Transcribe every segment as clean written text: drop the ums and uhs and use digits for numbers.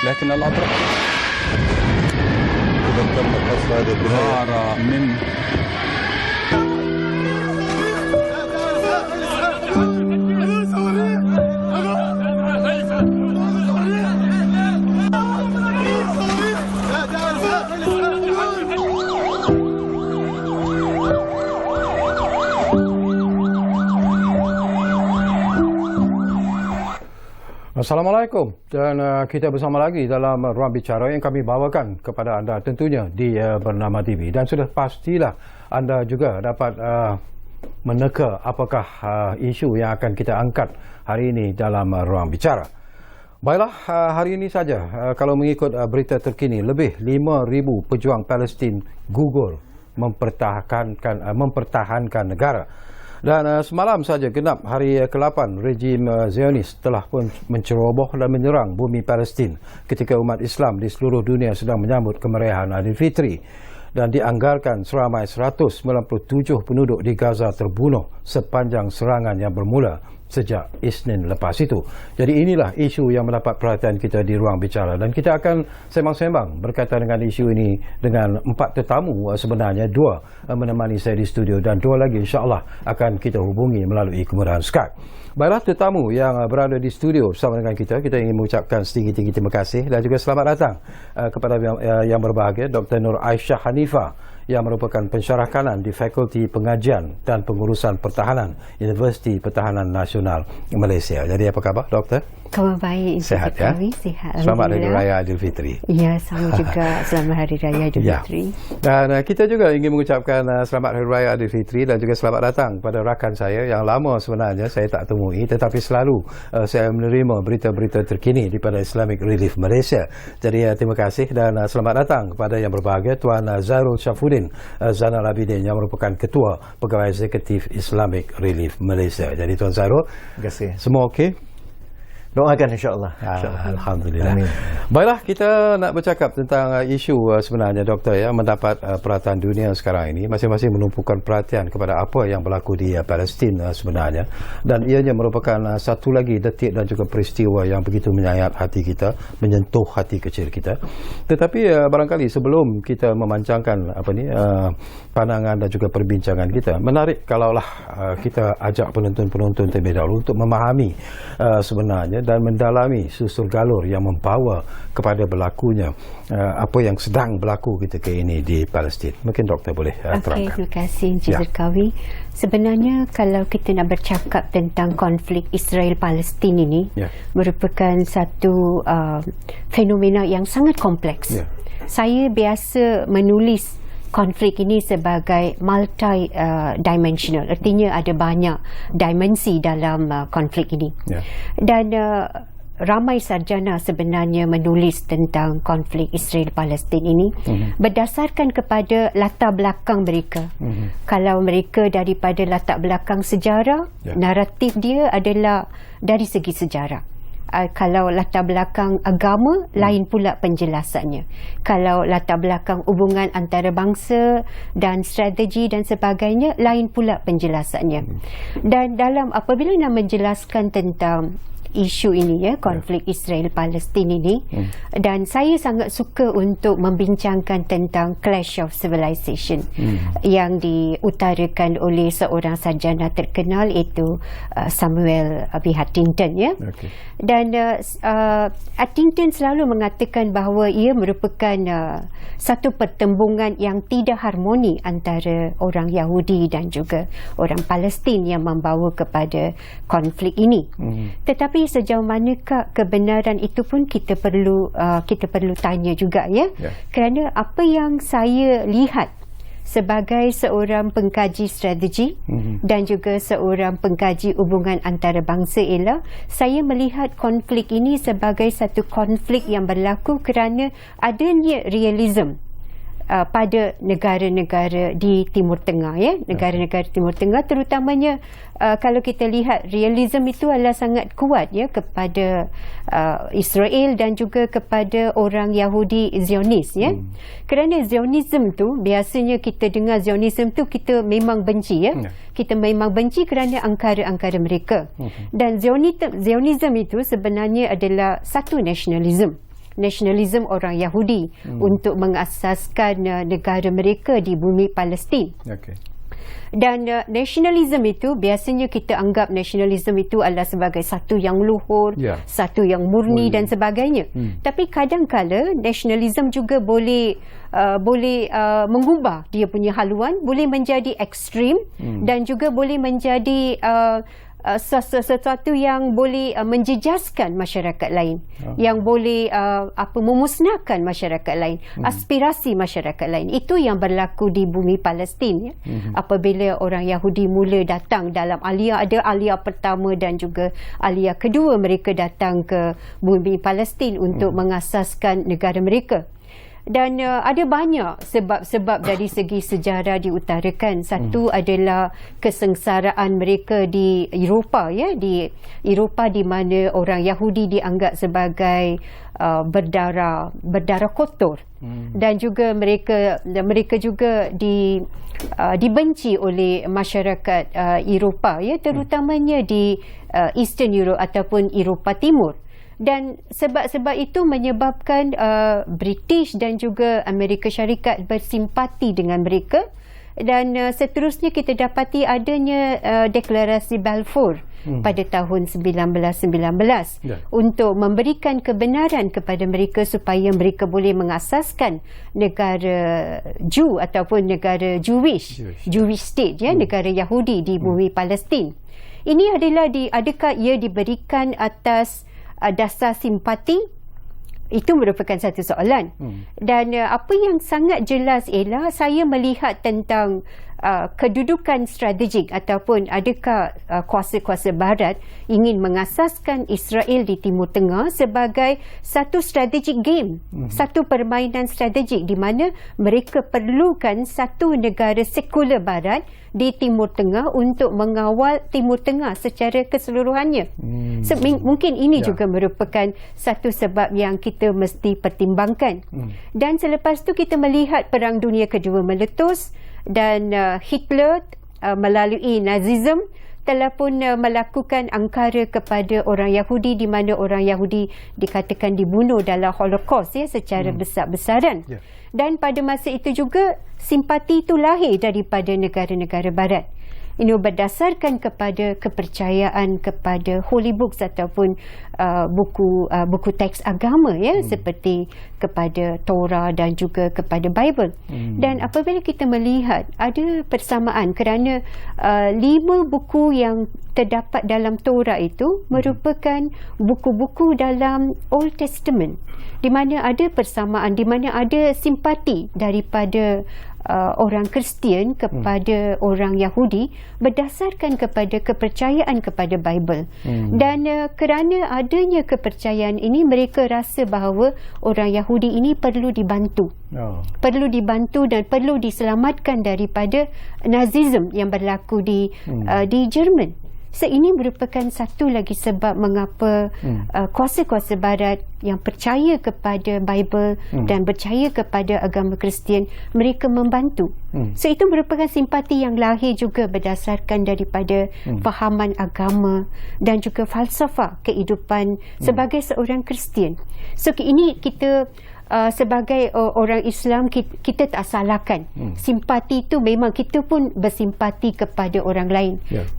لكن الأطراف إذا تم قصف هذه ظهر من Assalamualaikum, dan kita bersama lagi dalam Ruang Bicara yang kami bawakan kepada anda tentunya di Bernama TV, dan sudah pastilah anda juga dapat meneka apakah isu yang akan kita angkat hari ini dalam Ruang Bicara. Baiklah, hari ini saja kalau mengikut berita terkini, lebih 5,000 pejuang Palestin gugur mempertahankan negara. Dan semalam saja genap hari ke-8 rejim Zionis telah pun menceroboh dan menyerang bumi Palestin ketika umat Islam di seluruh dunia sedang menyambut kemeriahan Aidilfitri, dan dianggarkan seramai 197 penduduk di Gaza terbunuh sepanjang serangan yang bermula sejak Isnin lepas itu. Jadi inilah isu yang mendapat perhatian kita di Ruang Bicara, dan kita akan sembang-sembang berkaitan dengan isu ini dengan 4 tetamu, sebenarnya 2 menemani saya di studio dan 2 lagi insya-Allah akan kita hubungi melalui kemudahan Skype. Baiklah, tetamu yang berada di studio bersama dengan kita ingin mengucapkan setinggi-tinggi terima kasih dan juga selamat datang kepada yang berbahagia Dr. Nur Aisyah Hanifah yang merupakan pensyarah kanan di Fakulti Pengajian dan Pengurusan Pertahanan Universiti Pertahanan Nasional Malaysia. Jadi apa khabar, Doktor? Khabar baik. Sehat ya? Sihat. Selamat Hari Raya Aidilfitri. Ya, sama juga. Selamat Hari Raya Aidilfitri. Ya. Dan kita juga ingin mengucapkan selamat Hari Raya Aidilfitri dan juga selamat datang pada rakan saya yang lama sebenarnya saya tak temui, tetapi selalu saya menerima berita-berita terkini daripada Islamic Relief Malaysia. Jadi terima kasih dan selamat datang kepada yang berbahagia Tuan Zairul Syafuddin Zainal Abidin yang merupakan Ketua Pegawai Eksekutif Islamic Relief Malaysia. Jadi Tuan Zairul, terima kasih. Semua okey? Doakan insya-Allah. Alhamdulillah. Amin. Baiklah, kita nak bercakap tentang isu sebenarnya Doktor ya, mendapat perhatian dunia sekarang ini. Masing-masing menumpukan perhatian kepada apa yang berlaku di Palestin sebenarnya, dan ianya merupakan satu lagi detik dan juga peristiwa yang begitu menyayat hati kita, menyentuh hati kecil kita. Tetapi barangkali sebelum kita memancangkan pandangan dan juga perbincangan kita, menarik kalaulah kita ajak penonton-penonton terlebih dahulu untuk memahami sebenarnya dan mendalami susur galur yang membawa kepada berlakunya apa yang sedang berlaku ketika ini di Palestin. Mungkin Doktor boleh terangkan. Terima kasih Encik Zurkawi. Sebenarnya kalau kita nak bercakap tentang konflik Israel-Palestin ini, merupakan satu fenomena yang sangat kompleks. Saya biasa menulis konflik ini sebagai multi-dimensional. Artinya ada banyak dimensi dalam konflik ini. Dan ramai sarjana sebenarnya menulis tentang konflik Israel-Palestin ini berdasarkan kepada latar belakang mereka. Kalau mereka daripada latar belakang sejarah, naratif dia adalah dari segi sejarah. Kalau latar belakang agama, lain pula penjelasannya. Kalau latar belakang hubungan antarabangsa dan strategi dan sebagainya, lain pula penjelasannya. Dan dalam apabila nak menjelaskan tentang isu ini, konflik Israel-Palestin ini, dan saya sangat suka untuk membincangkan tentang Clash of Civilization yang diutarakan oleh seorang sarjana terkenal, iaitu Samuel B. Huntington. Dan Huntington selalu mengatakan bahawa ia merupakan satu pertembungan yang tidak harmoni antara orang Yahudi dan juga orang Palestin yang membawa kepada konflik ini. Tetapi sejauh manakah kebenaran itu pun kita perlu tanya juga kerana apa yang saya lihat sebagai seorang pengkaji strategi dan juga seorang pengkaji hubungan antarabangsa ialah saya melihat konflik ini sebagai satu konflik yang berlaku kerana adanya realism pada negara-negara di Timur Tengah, ya, negara-negara Timur Tengah, terutamanya kalau kita lihat realism itu adalah sangat kuat, ya, kepada Israel dan juga kepada orang Yahudi Zionis, ya. Kerana Zionism tu, biasanya kita dengar Zionism tu kita memang benci, ya. Kita memang benci kerana angkara-angkara mereka. Dan Zionism itu sebenarnya adalah satu nasionalism orang Yahudi untuk mengasaskan negara mereka di bumi Palestin. Dan nasionalism itu biasanya kita anggap nasionalism itu adalah sebagai satu yang luhur, satu yang murni dan sebagainya. Tapi kadang-kala nasionalism juga boleh mengubah dia punya haluan, boleh menjadi ekstrim dan juga boleh menjadi sesuatu yang boleh menjejaskan masyarakat lain, yang boleh memusnahkan masyarakat lain, aspirasi masyarakat lain. Itu yang berlaku di bumi Palestin, ya. Apabila orang Yahudi mula datang dalam aliyah, ada aliyah pertama dan juga aliyah kedua, mereka datang ke bumi Palestin untuk mengasaskan negara mereka. Dan ada banyak sebab-sebab dari segi sejarah diutarakan. Satu adalah kesengsaraan mereka di Eropah, ya, di Eropah di mana orang Yahudi dianggap sebagai berdarah kotor. Dan juga mereka juga dibenci oleh masyarakat Eropah, ya, terutamanya di Eastern Europe ataupun Eropah Timur. Dan sebab-sebab itu menyebabkan British dan juga Amerika Syarikat bersimpati dengan mereka. Dan seterusnya kita dapati adanya deklarasi Balfour pada tahun 1919 untuk memberikan kebenaran kepada mereka supaya mereka boleh mengasaskan negara Jew ataupun negara Jewish state, ya, negara Yahudi di bumi Palestin. Ini adalah adakah ia diberikan atas dasar simpati? Itu merupakan satu soalan. Dan apa yang sangat jelas ialah saya melihat tentang kedudukan strategik ataupun adakah kuasa-kuasa Barat ingin mengasaskan Israel di Timur Tengah sebagai satu strategic game, satu permainan strategik di mana mereka perlukan satu negara sekular Barat di Timur Tengah untuk mengawal Timur Tengah secara keseluruhannya. Mungkin ini juga merupakan satu sebab yang kita mesti pertimbangkan. Dan selepas tu kita melihat Perang Dunia Kedua meletus dan Hitler melalui Nazism telah pun melakukan angkara kepada orang Yahudi di mana orang Yahudi dikatakan dibunuh dalam Holocaust, ya, secara besar-besaran. Dan pada masa itu juga simpati itu lahir daripada negara-negara Barat. Ini berdasarkan kepada kepercayaan kepada holy books ataupun buku teks agama, ya, seperti kepada Torah dan juga kepada Bible. Dan apabila kita melihat ada persamaan kerana 5 buku yang terdapat dalam Torah itu merupakan buku-buku dalam Old Testament, di mana ada persamaan, di mana ada simpati daripada orang Kristian kepada orang Yahudi berdasarkan kepada kepercayaan kepada Bible. Dan kerana adanya kepercayaan ini, mereka rasa bahawa orang Yahudi ini perlu dibantu. Perlu dibantu dan perlu diselamatkan daripada Nazism yang berlaku di Jerman. So ini merupakan satu lagi sebab mengapa kuasa-kuasa Barat yang percaya kepada Bible dan percaya kepada agama Kristian, mereka membantu. So itu merupakan simpati yang lahir juga berdasarkan daripada fahaman agama dan juga falsafah kehidupan sebagai seorang Kristian. So ini kita sebagai orang Islam, kita tak salahkan. Simpati itu memang kita pun bersimpati kepada orang lain.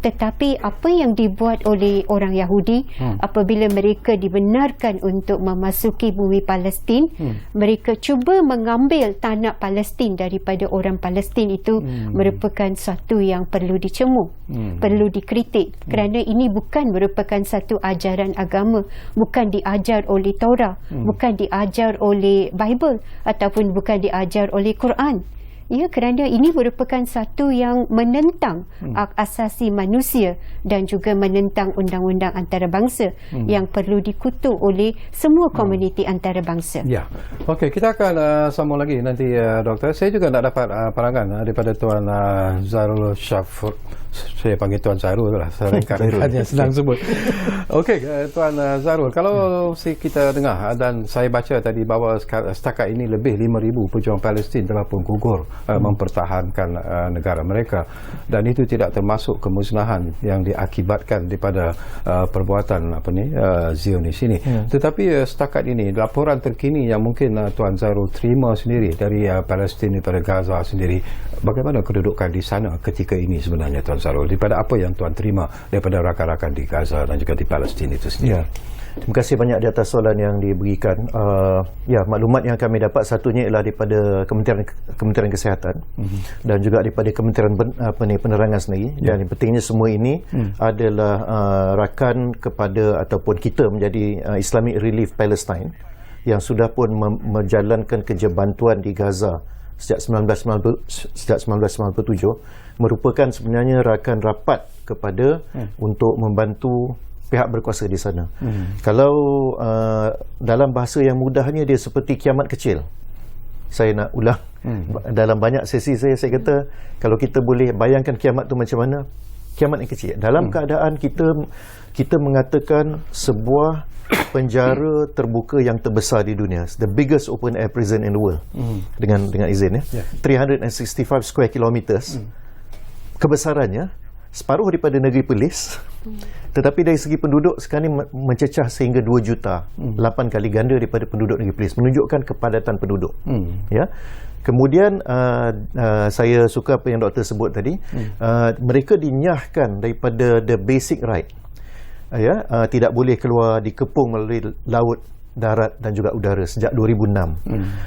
Tetapi apa yang dibuat oleh orang Yahudi apabila mereka dibenarkan untuk memasuki bumi Palestin, mereka cuba mengambil tanah Palestin daripada orang Palestin, itu merupakan satu yang perlu dicemooh, perlu dikritik, kerana ini bukan merupakan satu ajaran agama, bukan diajar oleh Torah, bukan diajar oleh Bible ataupun bukan diajar oleh Quran. Ya, kerana ini merupakan satu yang menentang hak asasi manusia dan juga menentang undang-undang antarabangsa yang perlu dikutuk oleh semua komuniti antarabangsa. Ya, okey, kita akan sambung lagi nanti, Doktor. Saya juga nak dapat pandangan daripada Tuan Zairul Syafur. Saya panggil Tuan Zairul lah, rekan-rekan yang senang sebut. Okey, Tuan Zairul, kalau kita dengar dan saya baca tadi bahawa setakat ini lebih 5,000 pejuang Palestin telah pun gugur mempertahankan negara mereka, dan itu tidak termasuk kemusnahan yang diakibatkan daripada perbuatan Zionis ini. Tetapi setakat ini laporan terkini yang mungkin Tuan Zairul terima sendiri dari Palestin daripada Gaza sendiri, bagaimana kedudukan di sana ketika ini sebenarnya, Tuan Zairul, daripada apa yang Tuan terima daripada rakan-rakan di Gaza dan juga di Palestin itu sendiri? Ya. Terima kasih banyak di atas soalan yang diberikan. Maklumat yang kami dapat satunya ialah daripada Kementerian Kesihatan dan juga daripada Kementerian Penerangan sendiri. Dan yang pentingnya semua ini adalah rakan kepada ataupun kita menjadi Islamic Relief Palestine yang sudah pun menjalankan kerja bantuan di Gaza sejak 1997, merupakan sebenarnya rakan rapat kepada untuk membantu pihak berkuasa di sana. Kalau dalam bahasa yang mudahnya, dia seperti kiamat kecil. Saya nak ulang. Dalam banyak sesi saya kata, kalau kita boleh bayangkan kiamat tu macam mana, kiamat yang kecil. Dalam keadaan kita mengatakan sebuah penjara terbuka yang terbesar di dunia, the biggest open air prison in the world, dengan izin 365 square kilometers. Kebesarannya separuh daripada negeri Perlis, tetapi dari segi penduduk sekarang ini mencecah sehingga 2 juta, 8 kali ganda daripada penduduk negeri Perlis, menunjukkan kepadatan penduduk. Ya. Kemudian saya suka apa yang doktor sebut tadi, mereka dinyahkan daripada the basic right, tidak boleh keluar, dikepung melalui laut, darat dan juga udara sejak 2006.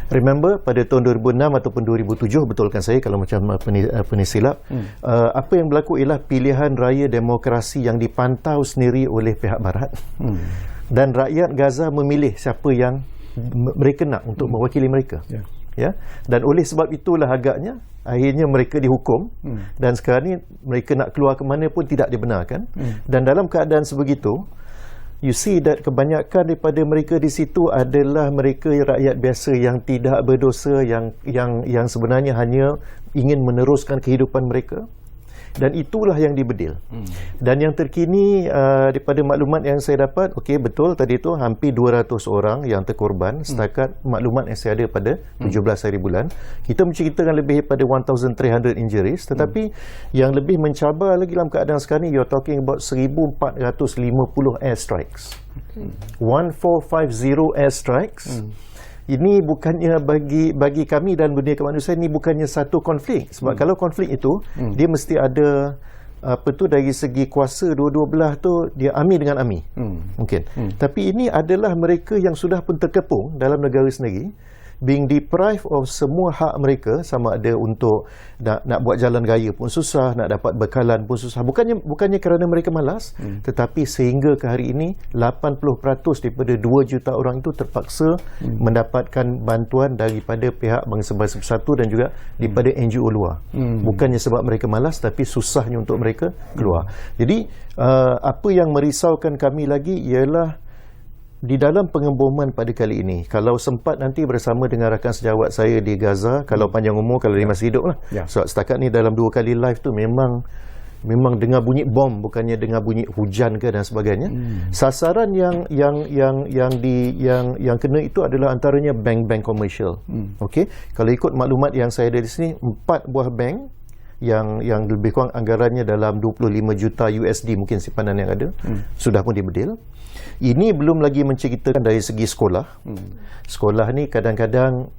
Remember, pada tahun 2006 ataupun 2007, betulkan saya kalau macam silap, apa yang berlaku ialah pilihan raya demokrasi yang dipantau sendiri oleh pihak barat, dan rakyat Gaza memilih siapa yang mereka nak untuk mewakili mereka. Ya, dan oleh sebab itulah agaknya akhirnya mereka dihukum, dan sekarang ni mereka nak keluar ke mana pun tidak dibenarkan. Dan dalam keadaan sebegitu, you see that kebanyakan daripada mereka di situ adalah mereka rakyat biasa yang tidak berdosa, yang sebenarnya hanya ingin meneruskan kehidupan mereka, dan itulah yang dibedil. Dan yang terkini daripada maklumat yang saya dapat, okey, betul tadi tu hampir 200 orang yang terkorban setakat maklumat yang saya ada pada 17 hari bulan. Kita menceritakan lebih daripada 1,300 injuries, tetapi yang lebih mencabar lagi dalam keadaan sekarang ni, you're talking about 1,450 airstrikes. 1450 airstrikes. Ini bukannya bagi kami dan dunia kemanusiaan, ini bukannya satu konflik. Sebab kalau konflik itu, dia mesti ada dari segi kuasa dua-dua belah tu, dia ami dengan ami. Mungkin. Tapi ini adalah mereka yang sudah pun terkepung dalam negara sendiri, being deprived of semua hak mereka, sama ada untuk nak buat jalan raya pun susah, nak dapat bekalan pun susah. Bukannya kerana mereka malas, tetapi sehingga ke hari ini 80% daripada 2 juta orang itu terpaksa mendapatkan bantuan daripada pihak Bangsa-Bangsa Bersatu dan juga daripada NGO luar. Bukannya sebab mereka malas, tapi susahnya untuk mereka keluar. Jadi apa yang merisaukan kami lagi ialah di dalam pengeboman pada kali ini, kalau sempat nanti bersama dengan rakan sejawat saya di Gaza, kalau panjang umur, kalau dia masih hidup lah. Sebab setakat ni dalam 2 kali live tu memang dengar bunyi bom, bukannya dengar bunyi hujan ke dan sebagainya. Sasaran yang kena itu adalah antaranya bank-bank komersial. Okey, kalau ikut maklumat yang saya ada di sini, 4 buah bank yang lebih kurang anggarannya dalam 25 juta USD mungkin simpanan yang ada, sudah pun dibedil. Ini belum lagi menceritakan dari segi sekolah. Sekolah ni kadang-kadang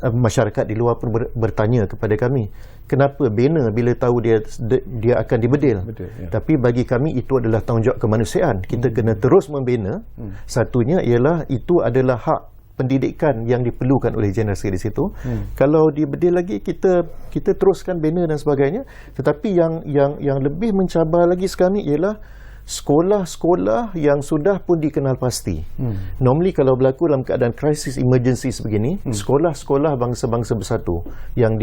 masyarakat di luar pun bertanya kepada kami, kenapa bina bila tahu dia akan dibedil? Tapi bagi kami itu adalah tanggungjawab kemanusiaan. Kita kena terus membina. Satunya ialah itu adalah hak pendidikan yang diperlukan oleh generasi di situ. Kalau dibedil lagi, kita teruskan bina dan sebagainya. Tetapi yang lebih mencabar lagi sekarang ni ialah sekolah-sekolah yang sudah pun dikenal pasti. Normally kalau berlaku dalam keadaan krisis emergency sebegini, sekolah-sekolah bangsa-bangsa bersatu yang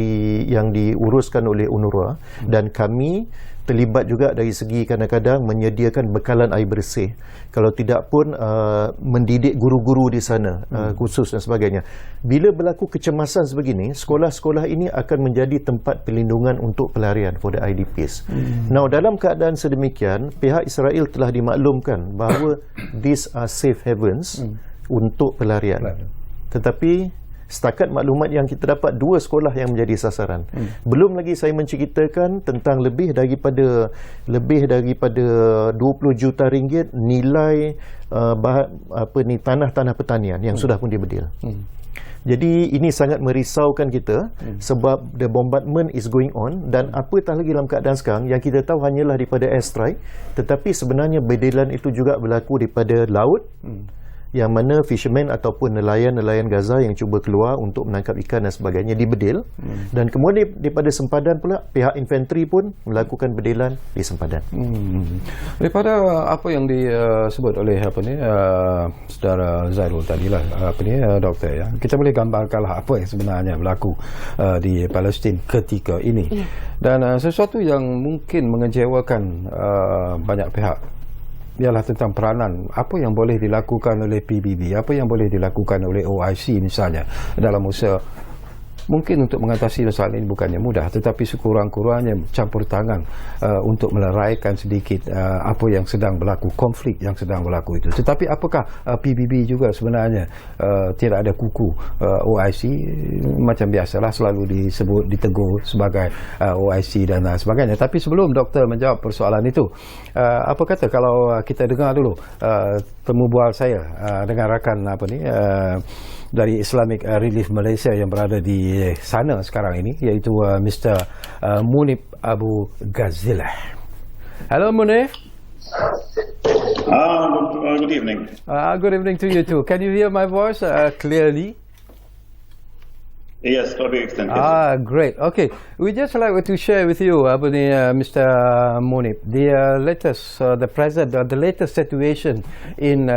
diuruskan oleh UNRWA, dan kami terlibat juga dari segi kadang-kadang menyediakan bekalan air bersih. Kalau tidak pun mendidik guru-guru di sana khusus dan sebagainya. Bila berlaku kecemasan sebegini, sekolah-sekolah ini akan menjadi tempat pelindungan untuk pelarian for the IDPs. Now, dalam keadaan sedemikian, pihak Israel telah dimaklumkan bahawa these are safe havens untuk pelarian. Tetapi setakat maklumat yang kita dapat, 2 sekolah yang menjadi sasaran. Belum lagi saya menceritakan tentang lebih daripada 20 juta ringgit nilai tanah-tanah pertanian yang sudah pun dibedil. Jadi ini sangat merisaukan kita sebab the bombardment is going on, dan apatah lagi dalam keadaan sekarang yang kita tahu hanyalah daripada airstrike, tetapi sebenarnya bedilan itu juga berlaku daripada laut, yang mana fishermen ataupun nelayan-nelayan Gaza yang cuba keluar untuk menangkap ikan dan sebagainya dibedil, dan kemudian daripada sempadan pula pihak infanteri pun melakukan bedilan di sempadan. Daripada apa yang disebut oleh saudara Zairul tadilah, doktor, ya, kita boleh gambarkanlah apa yang sebenarnya berlaku di Palestin ketika ini, dan sesuatu yang mungkin mengecewakan banyak pihak ialah tentang peranan apa yang boleh dilakukan oleh PBB, apa yang boleh dilakukan oleh OIC misalnya dalam usaha. Mungkin untuk mengatasi masalah ini bukannya mudah, tetapi sekurang-kurangnya campur tangan untuk meleraikan sedikit apa yang sedang berlaku, konflik yang sedang berlaku itu. Tetapi apakah PBB juga sebenarnya tidak ada kuku? OIC macam biasalah selalu ditegur sebagai OIC dan sebagainya. Tapi sebelum doktor menjawab persoalan itu, apa kata kalau kita dengar dulu permubual saya dengan rakan dari Islamic Relief Malaysia yang berada di sana sekarang ini, iaitu Mr. Munib Abu Ghazilah. Hello, Munib. Good evening. Good evening to you too. Can you hear my voice clearly? Yes, to the extent. Great. Okay. We just like to share with you, Mr. Munib, the latest situation in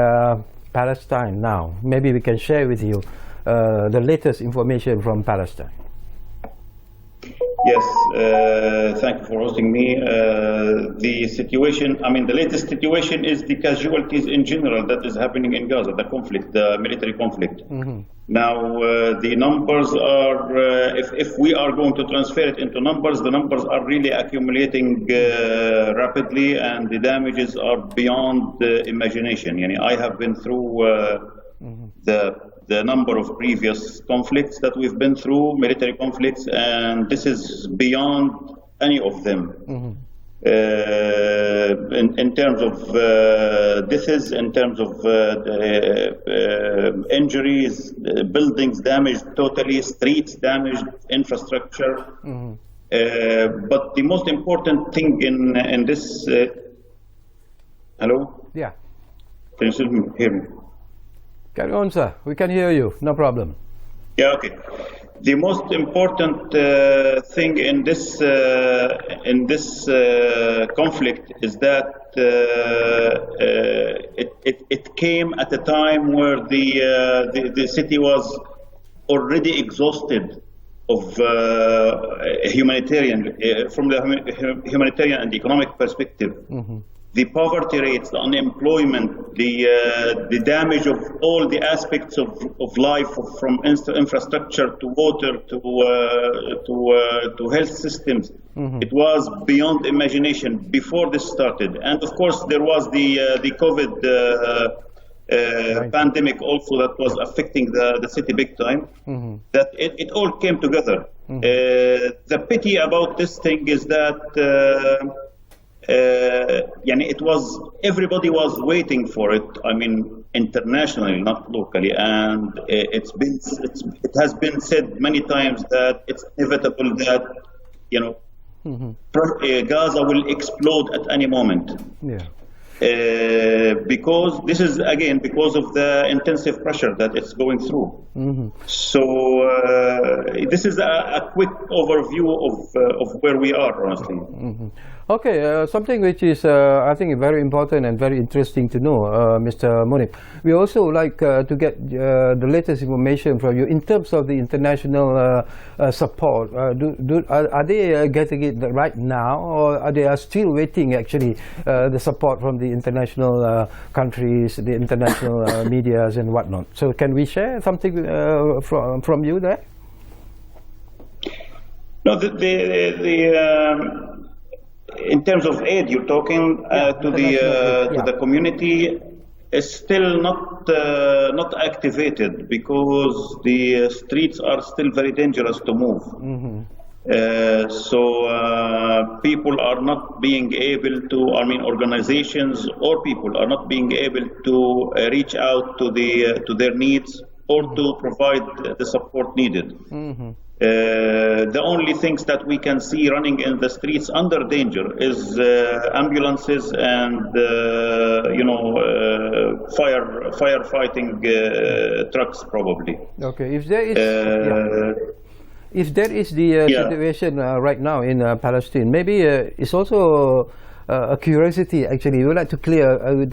Palestine now. Maybe we can share with you the latest information from Palestine. Yes, thank you for hosting me. The situation, the latest situation is the casualties in general that is happening in Gaza, the conflict, the military conflict. Now, the numbers are, if we are going to transfer it into numbers, the numbers are really accumulating rapidly, and the damages are beyond imagination. I have been through the number of previous conflicts that we've been through, military conflicts, and this is beyond any of them. In terms of deaths, in terms of injuries, buildings damaged totally, streets damaged, infrastructure. But the most important thing in this... hello? Yeah. Can you still hear me? Carry on, sir. We can hear you. No problem. Yeah, okay. The most important thing in this conflict is that it came at a time where the city was already exhausted of humanitarian from the humanitarian and economic perspective. The poverty rates, the unemployment, the damage of all the aspects of life, from infrastructure to water to health systems. It was beyond imagination before this started. And of course, there was the COVID pandemic also that was affecting the city big time. That it all came together. The pity about this thing is that everybody was waiting for it. Internationally, not locally, and it has been said many times that it's inevitable that Gaza will explode at any moment. Yeah. because this is again because of the intensive pressure that it's going through. So this is a quick overview of where we are, honestly. Okay, something which is I think very important and very interesting to know, Mr. Munib. We also like to get the latest information from you in terms of the international support. Are they getting it right now, or are they still waiting actually the support from the international countries, the international medias and whatnot? So can we share something from you there? No, in terms of aid, you're talking to the community is still not activated because the streets are still very dangerous to move. So people are not being able to, organizations or people are not being able to reach out to their needs or to provide the support needed. The only things that we can see running in the streets under danger is ambulances and firefighting trucks, probably. Okay, if there is the situation right now in Palestine, maybe it's also a curiosity. Actually, we would like to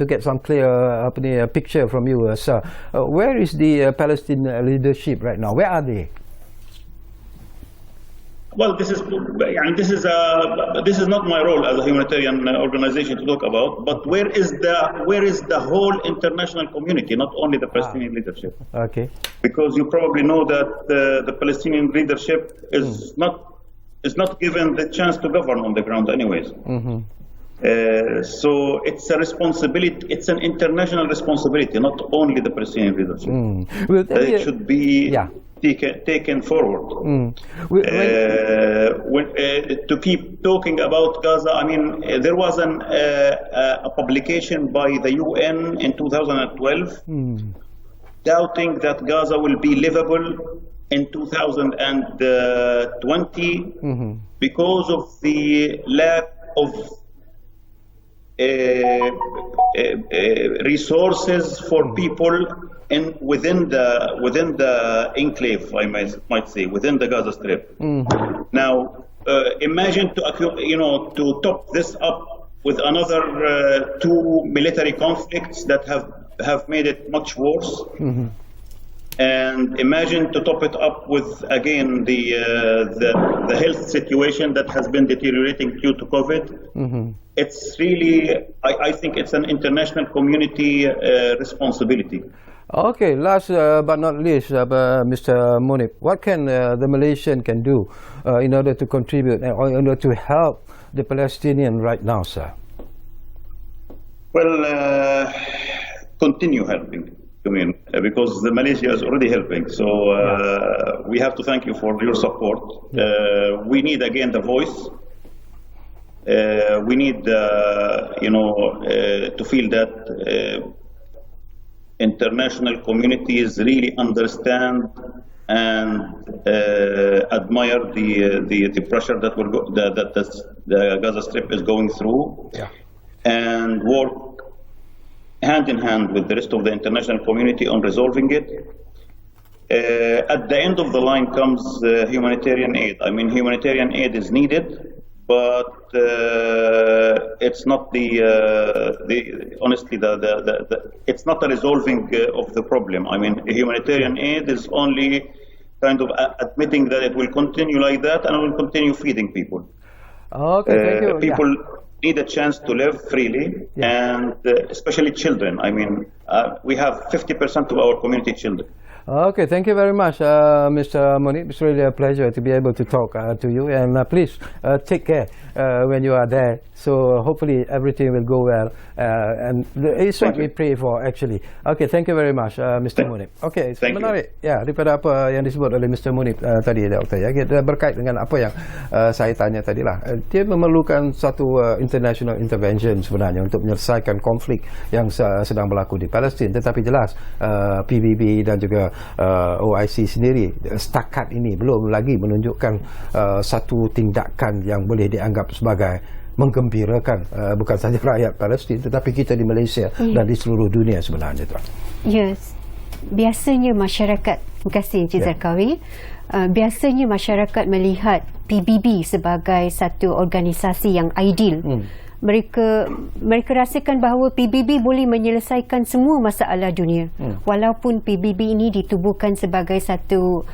get some clear picture from you, sir. Where is the Palestine leadership right now? Where are they? Well, this is not my role as a humanitarian organization to talk about. But where is the whole international community, not only the Palestinian leadership? Okay. Because you probably know that the Palestinian leadership is not given the chance to govern on the ground, anyways. So it's a responsibility. It's an international responsibility, not only the Palestinian leadership. Well, it should be taken forward. To keep talking about Gaza, there was a publication by the UN in 2012 doubting that Gaza will be livable in 2020 because of the lack of resources for people within the enclave, I might say, within the Gaza Strip. Now, imagine to top this up with another two military conflicts that have made it much worse. And imagine to top it up with, again, the health situation that has been deteriorating due to COVID. It's really, I think it's an international community responsibility. Okay, last but not least, Mr. Munib, what can the Malaysian can do in order to contribute or in order to help the Palestinian right now, sir? Well, continue helping. Because Malaysia is already helping, so we have to thank you for your support. We need again the voice. We need, to feel that international communities really understand and admire the pressure that the Gaza Strip is going through, and work hand in hand with the rest of the international community on resolving it. At the end of the line comes humanitarian aid. Humanitarian aid is needed, but it's not it's not a resolving of the problem. Humanitarian aid is only kind of admitting that it will continue like that and will continue feeding people. Okay, thank you. People need a chance to live freely, and especially children. We have 50% of our community children. Okay, thank you very much, Mr. Munib. It's really a pleasure to be able to talk to you, and please take care when you are there. So hopefully everything will go well, and it's what we pray for actually. Okay, thank you very much, Mr. Munib. Okay, menarik daripada apa yang disebut oleh Mr. Munib tadi, Doktor. Kita berkait dengan apa yang saya tanya tadi lah. Dia memerlukan satu international intervention sebenarnya untuk menyelesaikan konflik yang sedang berlaku di Palestin. Tetapi jelas PBB dan juga OIC sendiri setakat ini belum lagi menunjukkan satu tindakan yang boleh dianggap sebagai menggembirakan bukan saja rakyat Palestin tetapi kita di Malaysia dan di seluruh dunia sebenarnya, Tuan. Yes. Biasanya masyarakat, terima kasih Encik Zarqawi, biasanya masyarakat melihat PBB sebagai satu organisasi yang ideal. Mereka rasakan bahawa PBB boleh menyelesaikan semua masalah dunia. Walaupun PBB ini ditubuhkan sebagai satu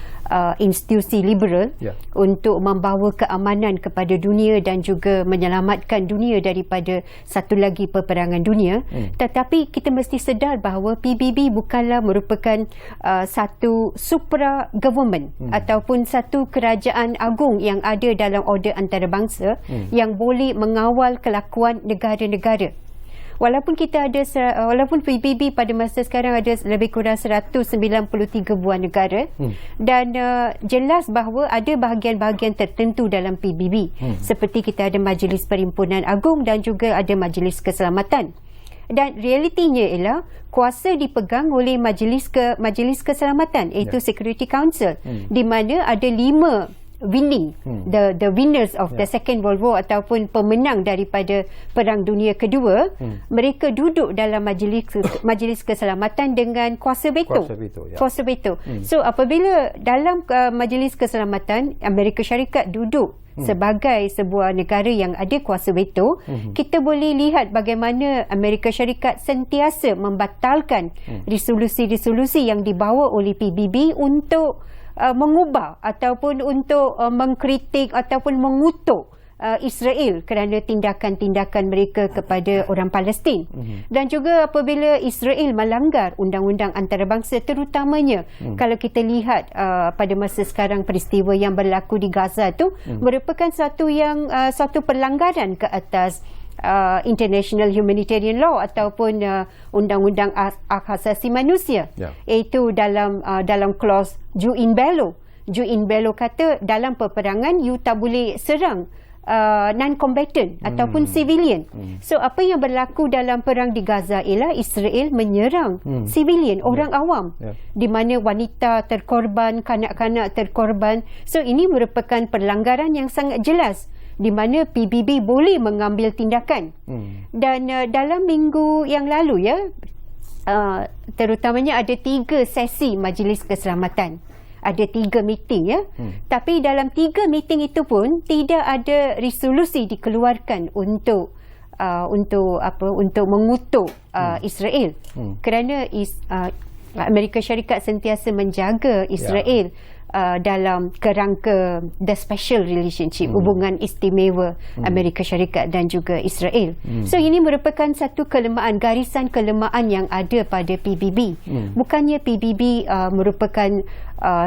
institusi liberal untuk membawa keamanan kepada dunia dan juga menyelamatkan dunia daripada satu lagi peperangan dunia. Tetapi kita mesti sedar bahawa PBB bukanlah merupakan satu supra government ataupun satu kerajaan agung yang ada dalam order antarabangsa yang boleh mengawal kelakuan negara-negara. Walaupun PBB pada masa sekarang ada lebih kurang 193 buah negara dan jelas bahawa ada bahagian-bahagian tertentu dalam PBB seperti kita ada Majlis Perhimpunan Agung dan juga ada Majlis Keselamatan. Dan realitinya ialah kuasa dipegang oleh Majlis Keselamatan iaitu Security Council di mana ada 5 winning, the winners of the Second World War ataupun pemenang daripada Perang Dunia Kedua, mereka duduk dalam majlis keselamatan dengan kuasa veto. Kuasa veto. So apabila dalam Majlis Keselamatan Amerika Syarikat duduk sebagai sebuah negara yang ada kuasa veto, kita boleh lihat bagaimana Amerika Syarikat sentiasa membatalkan resolusi-resolusi yang dibawa oleh PBB untuk mengubah ataupun untuk mengkritik ataupun mengutuk Israel kerana tindakan-tindakan mereka kepada orang Palestin. Dan juga apabila Israel melanggar undang-undang antarabangsa, terutamanya kalau kita lihat pada masa sekarang peristiwa yang berlaku di Gaza itu merupakan satu pelanggaran ke atas international humanitarian law ataupun undang-undang hak asasi manusia, iaitu dalam clause jus in bello. Jus in bello kata dalam peperangan you tak boleh serang non-combatant ataupun civilian. So apa yang berlaku dalam perang di Gaza ialah Israel menyerang civilian, orang awam, di mana wanita terkorban, kanak-kanak terkorban. So ini merupakan pelanggaran yang sangat jelas di mana PBB boleh mengambil tindakan. Dan dalam minggu yang lalu terutamanya ada 3 sesi Majlis Keselamatan. Ada 3 meeting tapi dalam 3 meeting itu pun tidak ada resolusi dikeluarkan untuk mengutuk Israel kerana Amerika Syarikat sentiasa menjaga Israel dalam kerangka the special relationship, hubungan istimewa Amerika Syarikat dan juga Israel. So ini merupakan satu kelemahan, garisan kelemahan yang ada pada PBB. Bukannya PBB merupakan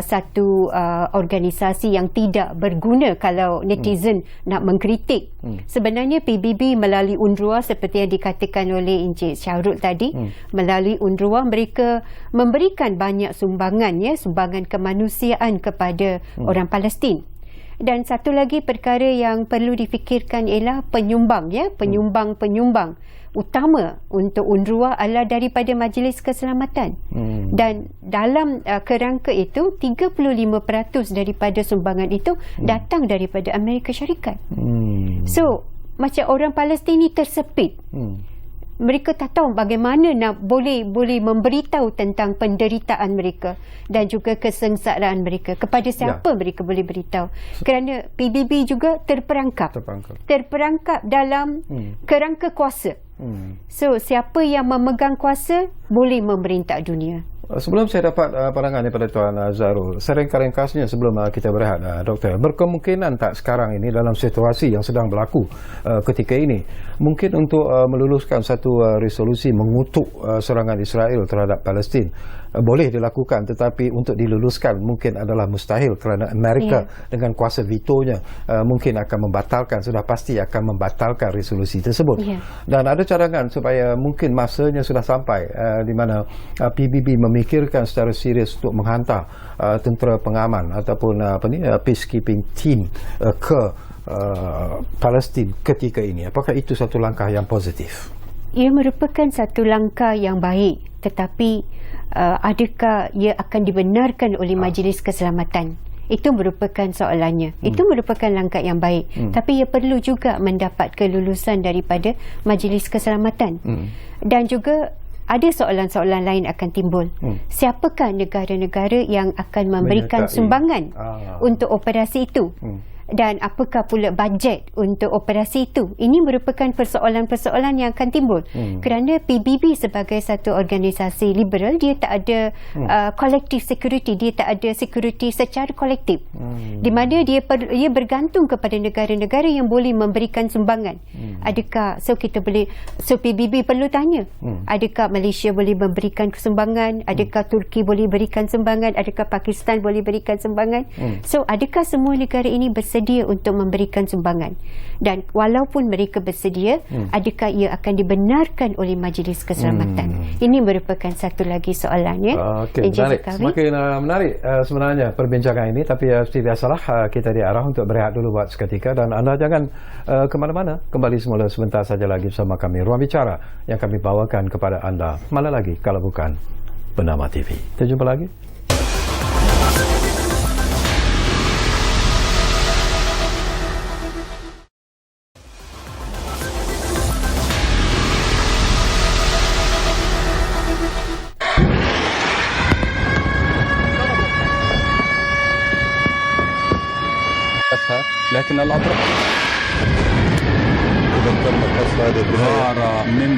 satu organisasi yang tidak berguna kalau netizen nak mengkritik. Sebenarnya PBB melalui UNRWA seperti yang dikatakan oleh Encik Syahrul tadi, melalui UNRWA mereka memberikan banyak sumbangan sumbangan kemanusiaan kepada orang Palestin. Dan satu lagi perkara yang perlu difikirkan ialah penyumbang utama untuk UNRWA adalah daripada Majlis Keselamatan. Dan dalam kerangka itu 35% daripada sumbangan itu datang daripada Amerika Syarikat. So macam orang Palestin ni tersepit. Mereka tak tahu bagaimana nak boleh memberitahu tentang penderitaan mereka dan juga kesengsaraan mereka. Kepada siapa mereka boleh beritahu? Kerana PBB juga terperangkap dalam kerangka kuasa. So siapa yang memegang kuasa boleh memerintah dunia. Sebelum saya dapat pandangan daripada Tuan Zarul, seringkasnya sebelum kita berehat, Doktor, berkemungkinan tak sekarang ini dalam situasi yang sedang berlaku ketika ini, mungkin untuk meluluskan satu resolusi mengutuk serangan Israel terhadap Palestin boleh dilakukan, tetapi untuk diluluskan mungkin adalah mustahil kerana Amerika dengan kuasa vetonya mungkin akan membatalkan, sudah pasti akan membatalkan resolusi tersebut. Dan ada cadangan supaya mungkin masanya sudah sampai di mana PBB memikirkan secara serius untuk menghantar tentera pengaman ataupun peacekeeping team ke Palestin ketika ini. Apakah itu satu langkah yang positif? Ia merupakan satu langkah yang baik, tetapi adakah ia akan dibenarkan oleh Majlis Keselamatan? Itu merupakan soalannya. Itu merupakan langkah yang baik. Tapi ia perlu juga mendapat kelulusan daripada Majlis Keselamatan. Dan juga ada soalan-soalan lain akan timbul. Siapakah negara-negara yang akan memberikan sumbangan untuk operasi itu? Dan apakah pula bajet untuk operasi itu? Ini merupakan persoalan-persoalan yang akan timbul. Kerana PBB sebagai satu organisasi liberal, dia tak ada collective security, dia tak ada security secara kolektif. Di mana dia bergantung kepada negara-negara yang boleh memberikan sumbangan. Adakah so PBB perlu tanya, adakah Malaysia boleh memberikan sumbangan? Adakah Turki boleh berikan sumbangan? Adakah Pakistan boleh berikan sumbangan? So adakah semua negara ini bersedia untuk memberikan sumbangan? Dan walaupun mereka bersedia, adakah ia akan dibenarkan oleh Majlis Keselamatan? Ini merupakan satu lagi soalan, ya. Okey, menarik. Semakin menarik sebenarnya perbincangan ini, tapi seperti biasalah kita diarah untuk berehat dulu buat seketika, dan anda jangan ke mana-mana. Kembali semula sebentar saja lagi bersama kami, Ruang Bicara yang kami bawakan kepada anda. Mana lagi kalau bukan Bernama TV. Kita jumpa lagi. لكن الأطراف إذا تم قصف هذه البناية من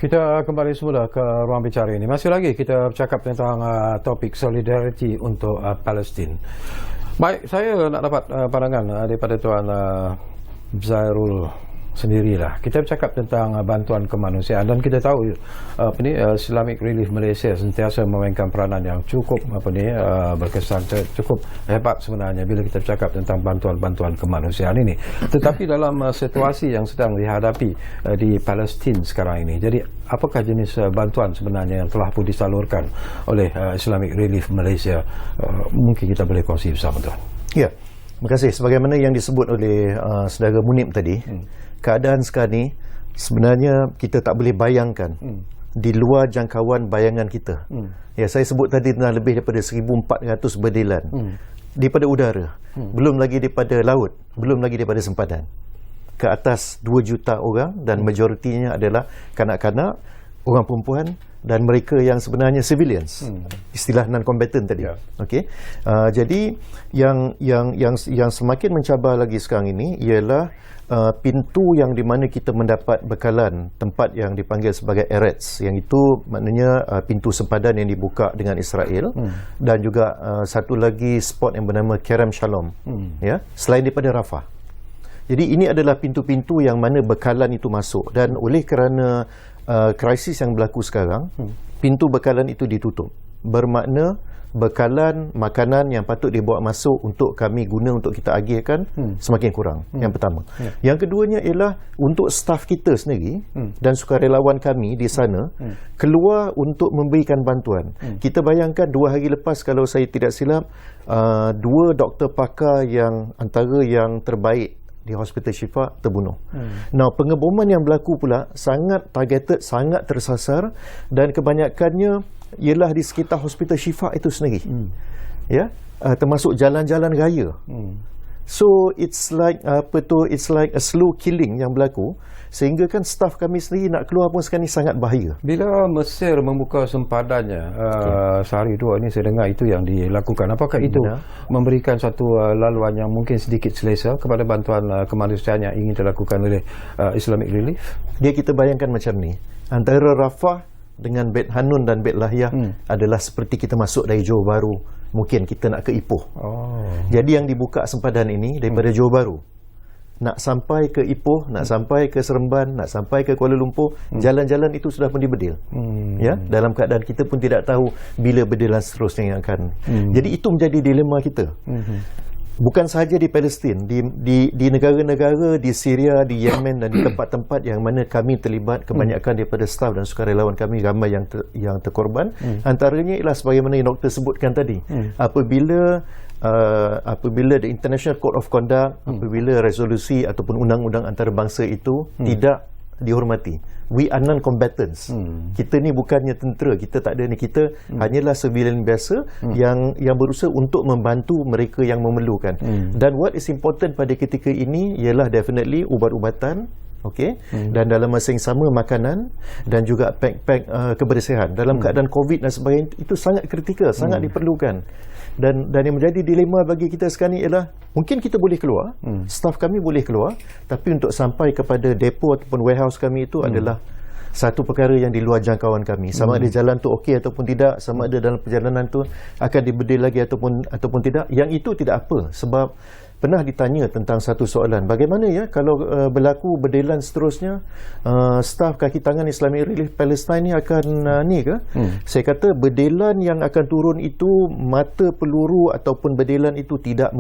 Kita kembali semula ke ruang bicara ini. Masih lagi kita bercakap tentang topik solidariti untuk Palestin. Baik, saya nak dapat pandangan daripada Tuan Zairul sendirilah. Kita bercakap tentang bantuan kemanusiaan, dan kita tahu Islamic Relief Malaysia sentiasa memainkan peranan yang cukup berkesan, cukup hebat sebenarnya bila kita bercakap tentang bantuan-bantuan kemanusiaan ini. Tetapi dalam situasi yang sedang dihadapi di Palestin sekarang ini, jadi apakah jenis bantuan sebenarnya yang telah pun disalurkan oleh Islamic Relief Malaysia? Mungkin kita boleh kongsi bersama, Tuan. Ya, terima kasih. Sebagaimana yang disebut oleh saudara Munib tadi, keadaan sekarang ni sebenarnya kita tak boleh bayangkan, di luar jangkauan bayangan kita. Ya, saya sebut tadi tentang lebih daripada 1,400 berdelan daripada udara, belum lagi daripada laut, belum lagi daripada sempadan. Ke atas 2 juta orang, dan majoritinya adalah kanak-kanak, orang perempuan, dan mereka yang sebenarnya civilians, istilah non-combatant tadi. Okey. Jadi yang semakin mencabar lagi sekarang ini ialah pintu yang di mana kita mendapat bekalan, tempat yang dipanggil sebagai Eretz, yang itu maknanya pintu sempadan yang dibuka dengan Israel, dan juga satu lagi spot yang bernama Kerem Shalom, ya, selain daripada Rafah. Jadi ini adalah pintu-pintu yang mana bekalan itu masuk, dan oleh kerana krisis yang berlaku sekarang, pintu bekalan itu ditutup. Bermakna bekalan makanan yang patut dibawa masuk untuk kami guna untuk kita agihkan semakin kurang. Yang pertama. Yang keduanya ialah untuk staf kita sendiri dan sukarelawan kami di sana keluar untuk memberikan bantuan. Kita bayangkan 2 hari lepas, kalau saya tidak silap, 2 doktor pakar yang antara yang terbaik di Hospital Syifa terbunuh. Nah, pengeboman yang berlaku pula sangat targeted, sangat tersasar, dan kebanyakannya ialah di sekitar Hospital Syifa itu sendiri. Ya, termasuk jalan-jalan raya. So it's like it's like a slow killing yang berlaku, sehingga kan staf kami sendiri nak keluar pun sekarang ni sangat bahaya. Bila Mesir membuka sempadannya sehari 2 ni, saya dengar itu yang dilakukan. Apakah itu memberikan satu laluan yang mungkin sedikit selesa kepada bantuan kemanusiaan yang ingin dilakukan oleh Islamic Relief? Dia kita bayangkan macam ni, antara Rafah dengan Bet Hanun dan Bet Lahyah adalah seperti kita masuk dari Johor Bahru, mungkin kita nak ke Ipoh. Jadi yang dibuka sempadan ini daripada Johor Bahru, nak sampai ke Ipoh, nak sampai ke Seremban, nak sampai ke Kuala Lumpur, jalan-jalan itu sudah pun dibedil. Ya, dalam keadaan kita pun tidak tahu bila bedilan seterusnya yang akan. Jadi itu menjadi dilema kita. bukan sahaja di Palestin, di negara-negara di Syria, di Yemen dan di tempat-tempat yang mana kami terlibat, kebanyakan daripada staf dan sukarelawan kami ramai yang terkorban. Antaranya ialah sebagaimana yang doktor sebutkan tadi, apabila the International Code of Conduct, apabila resolusi ataupun undang-undang antarabangsa itu tidak dihormati. We are non-combatants. Kita ni bukannya tentera, kita tak ada ni, kita hanyalah civilian biasa yang berusaha untuk membantu mereka yang memerlukan. Dan what is important pada ketika ini ialah definitely ubat-ubatan, okey, dan dalam masa yang sama makanan dan juga pack kebersihan. Dalam keadaan COVID dan sebagainya, itu sangat kritikal, sangat diperlukan. Dan yang menjadi dilema bagi kita sekarang ni ialah mungkin kita boleh keluar, staf kami boleh keluar, tapi untuk sampai kepada depo ataupun warehouse kami itu adalah satu perkara yang di luar jangkauan kami. Sama ada jalan tu okey ataupun tidak, sama ada dalam perjalanan tu akan dibedil lagi ataupun tidak. Yang itu tidak apa, sebab pernah ditanya tentang satu soalan, bagaimana ya kalau berlaku berdelan seterusnya, staf kaki tangan Islamic Relief Palestine ni akan ni ke? Saya kata berdelan yang akan turun itu, mata peluru ataupun berdelan itu tidak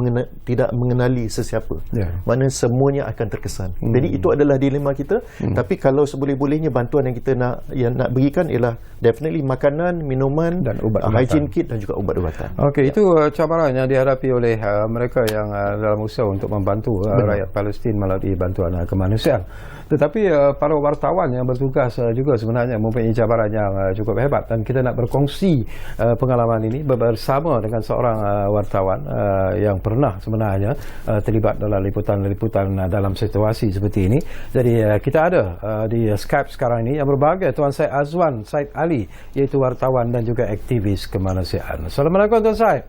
mengenali sesiapa. Mana semuanya akan terkesan. Jadi itu adalah dilema kita. Tapi kalau seboleh-bolehnya bantuan yang kita nak berikan ialah definitely makanan, minuman, dan hygiene kit dan juga ubat-ubatan. Okey, itu cabaran yang dihadapi oleh mereka yang dalam usaha untuk membantu rakyat Palestin melalui bantuan kemanusiaan. Tetapi para wartawan yang bertugas juga sebenarnya mempunyai cabaran yang cukup hebat, dan kita nak berkongsi pengalaman ini bersama dengan seorang wartawan yang pernah sebenarnya terlibat dalam liputan dalam situasi seperti ini. Jadi kita ada di Skype sekarang ini yang berbahagia Tuan Syed Azwan Syed Ali, iaitu wartawan dan juga aktivis kemanusiaan. Assalamualaikum Tuan Syed.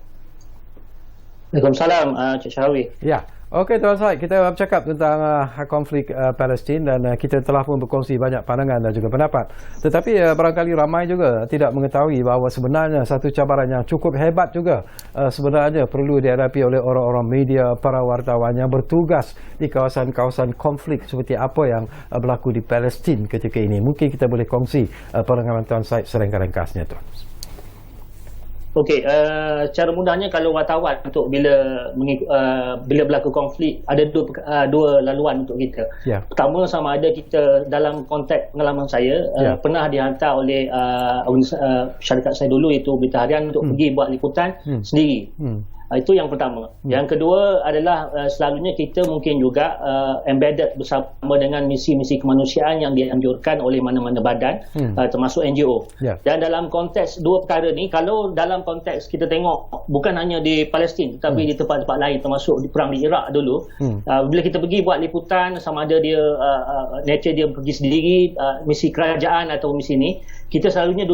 Waalaikumsalam, Cik Syahawi. Ya, okey Tuan Syed, kita bercakap tentang konflik Palestin, dan kita telah pun berkongsi banyak pandangan dan juga pendapat. Tetapi barangkali ramai juga tidak mengetahui bahawa sebenarnya satu cabaran yang cukup hebat juga sebenarnya perlu dihadapi oleh orang-orang media, para wartawan yang bertugas di kawasan-kawasan konflik seperti apa yang berlaku di Palestin ketika ini. Mungkin kita boleh kongsi pengalaman Tuan Syed serengka-ringkasnya, Tuan. Okey, cara mudahnya kalau wartawan untuk bila berlaku konflik, ada dua laluan untuk kita. Pertama, sama ada kita dalam konteks pengalaman saya pernah dihantar oleh syarikat saya dulu, iaitu Berita Harian, untuk pergi buat liputan sendiri. Itu yang pertama. Yang kedua adalah selalunya kita mungkin juga embedded bersama dengan misi-misi kemanusiaan yang dianjurkan oleh mana-mana badan, termasuk NGO. Dan dalam konteks dua perkara ni, kalau dalam konteks kita tengok bukan hanya di Palestin tapi di tempat-tempat lain, termasuk di perang di Iraq dulu, bila kita pergi buat liputan, sama ada dia nature dia pergi sendiri, misi kerajaan atau misi ni, kita selalunya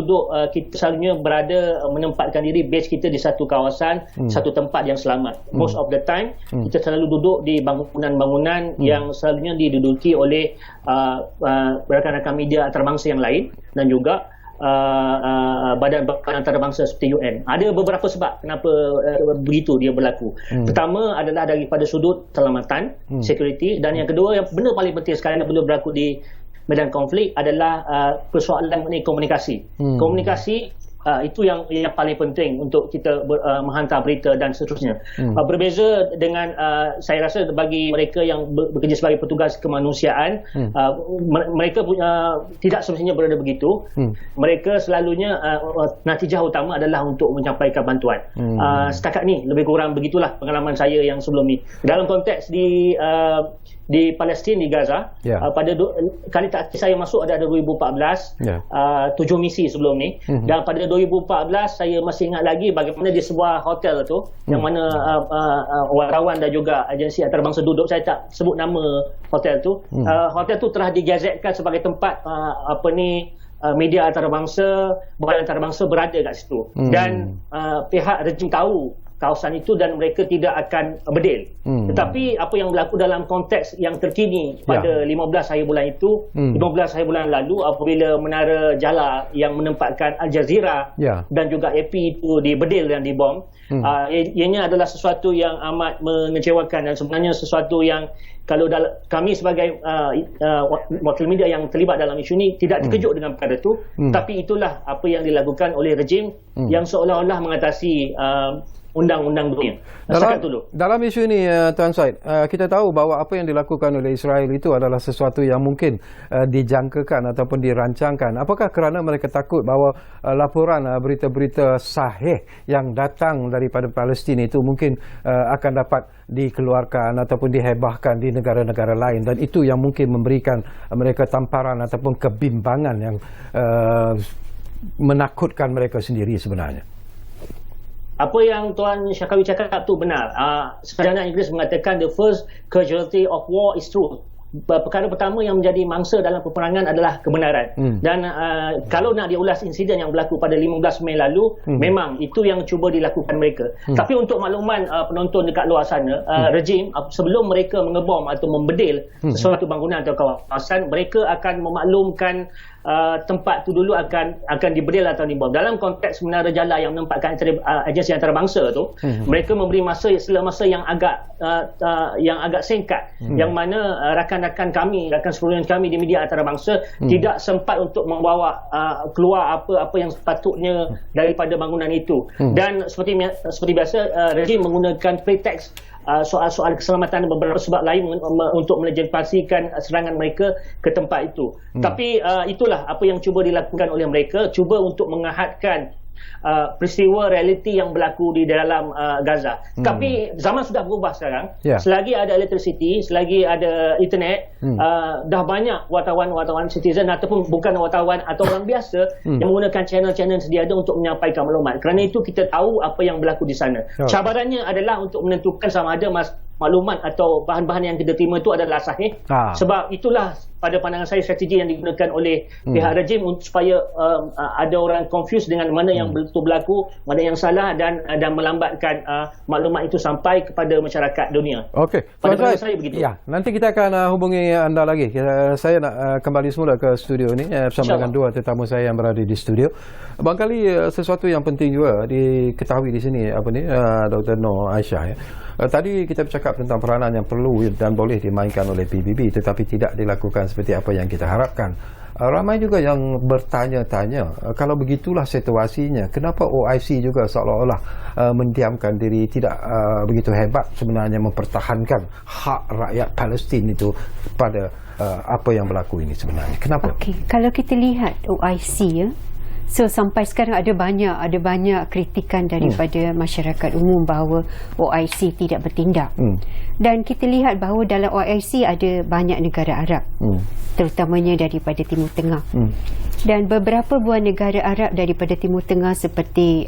berada menempatkan diri, base kita di satu kawasan, satu tempat yang selamat. Most of the time kita selalu duduk di bangunan-bangunan yang selalunya diduduki oleh rakan-rakan media antarabangsa yang lain, dan juga badan-badan antarabangsa seperti UN. Ada beberapa sebab kenapa begitu dia berlaku. Pertama adalah daripada sudut keselamatan, security, dan yang kedua, yang benda paling penting sekarang bila berlaku di medan konflik adalah persoalan mengenai komunikasi. Komunikasi itu yang paling penting untuk kita menghantar berita dan seterusnya. Berbeza dengan saya rasa bagi mereka yang bekerja sebagai petugas kemanusiaan, mereka tidak semestinya berada begitu. Mereka selalunya natijah utama adalah untuk menyampaikan bantuan. Setakat ni lebih kurang begitulah pengalaman saya yang sebelum ni. Dalam konteks di Palestin, di Gaza, pada kali terakhir saya masuk ada 2014, 7 misi sebelum ni, dan pada 2014 saya masih ingat lagi bagaimana di sebuah hotel tu, yang mana wartawan dan juga agensi antarabangsa duduk. Saya tak sebut nama hotel tu. Hotel tu telah digazetkan sebagai tempat media antarabangsa, badan antarabangsa berada kat situ, dan pihak rejim tahu kawasan itu dan mereka tidak akan berdil. Tetapi apa yang berlaku dalam konteks yang terkini pada 15 hari bulan itu, 15 hari bulan lalu, apabila menara Jala yang menempatkan Al Jazeera dan juga AP itu dibedil dan dibom, ianya adalah sesuatu yang amat mengecewakan, dan sebenarnya sesuatu yang kalau kami sebagai wakil media yang terlibat dalam isu ini tidak terkejut dengan perkara itu. Tapi itulah apa yang dilakukan oleh rejim yang seolah-olah mengatasi undang-undang dunia. Setakat dulu. Dalam isu ini, Tuan Said, kita tahu bahawa apa yang dilakukan oleh Israel itu adalah sesuatu yang mungkin dijangkakan ataupun dirancangkan. Apakah kerana mereka takut bahawa laporan berita-berita sahih yang datang daripada Palestin itu mungkin akan dapat dikeluarkan ataupun dihebahkan di negara-negara lain, dan itu yang mungkin memberikan mereka tamparan ataupun kebimbangan yang menakutkan mereka sendiri sebenarnya? Apa yang Tuan Syakawi cakap tu benar. Sarjana Inggeris mengatakan the first casualty of war is truth. Perkara pertama yang menjadi mangsa dalam peperangan adalah kebenaran. Dan kalau nak diulas insiden yang berlaku pada 15 Mei lalu, memang itu yang cuba dilakukan mereka. Tapi untuk makluman penonton dekat luar sana, rejim sebelum mereka mengebom atau membedil sesuatu bangunan atau kawasan, mereka akan memaklumkan tempat tu dulu akan dibedil atau dibom. Dalam konteks Menara Jala yang menempatkan agensi antarabangsa tu, mereka memberi masa yang agak singkat, yang mana rakan-rakan sekalian kami di media antarabangsa tidak sempat untuk membawa keluar apa yang sepatutnya daripada bangunan itu. Dan seperti biasa, rejim menggunakan pretext soal-soal keselamatan dan beberapa sebab lain untuk melegitimasikan serangan mereka ke tempat itu. Tapi itulah apa yang cuba dilakukan oleh mereka, cuba untuk mengahadkan peristiwa realiti yang berlaku di dalam Gaza. Tapi zaman sudah berubah sekarang. Selagi ada electricity, selagi ada internet, dah banyak wartawan-wartawan citizen ataupun bukan wartawan atau orang biasa yang menggunakan channel-channel sedia ada untuk menyampaikan maklumat. Kerana itu kita tahu apa yang berlaku di sana. Cabarannya adalah untuk menentukan sama ada maklumat atau bahan-bahan yang kita terima itu adalah sahih. Sebab itulah pada pandangan saya strategi yang digunakan oleh pihak rejim supaya ada orang confused dengan mana yang betul berlaku, mana yang salah, dan melambatkan maklumat itu sampai kepada masyarakat dunia. Okey. Pada pandangan saya begitu. Ya, nanti kita akan hubungi anda lagi. Saya nak kembali semula ke studio ini bersama dengan dua tetamu saya yang berada di studio. Barangkali sesuatu yang penting juga diketahui di sini Dr. Noor Aisyah ya. Tadi kita bercakap tentang peranan yang perlu dan boleh dimainkan oleh PBB tetapi tidak dilakukan seperti apa yang kita harapkan. Ramai juga yang bertanya-tanya, kalau begitulah situasinya, kenapa OIC juga seolah-olah mendiamkan diri, tidak begitu hebat sebenarnya mempertahankan hak rakyat Palestin itu pada apa yang berlaku ini sebenarnya? Kenapa? Kalau kita lihat OIC ya, so sampai sekarang ada banyak kritikan daripada masyarakat umum bahawa OIC tidak bertindak. Dan kita lihat bahawa dalam OIC ada banyak negara Arab, terutamanya daripada Timur Tengah. Dan beberapa buah negara Arab daripada Timur Tengah seperti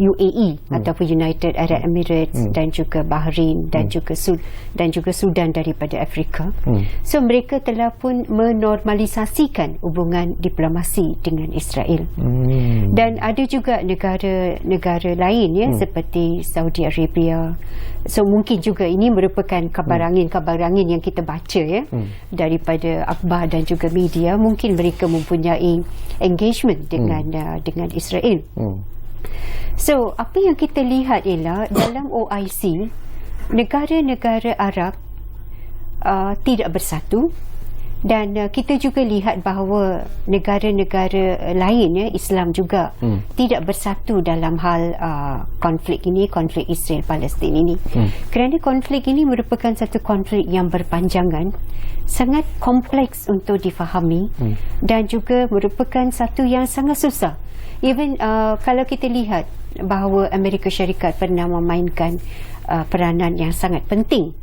UAE ataupun United Arab Emirates dan juga Bahrain dan juga Sudan daripada Afrika. So mereka telah pun menormalisasikan hubungan diplomasi dengan Israel. Dan ada juga negara lain ya seperti Saudi Arabia. So mungkin juga ini merupakan kabar angin yang kita baca ya daripada akhbar dan juga media. Mungkin mereka mempunyai engagement dengan Israel. So, apa yang kita lihat ialah dalam OIC, negara-negara Arab tidak bersatu, dan kita juga lihat bahawa negara-negara lain ya, Islam juga tidak bersatu dalam hal konflik Israel-Palestin ini. Kerana konflik ini merupakan satu konflik yang berpanjangan, sangat kompleks untuk difahami, dan juga merupakan satu yang sangat susah. Even kalau kita lihat bahawa Amerika Syarikat pernah memainkan peranan yang sangat penting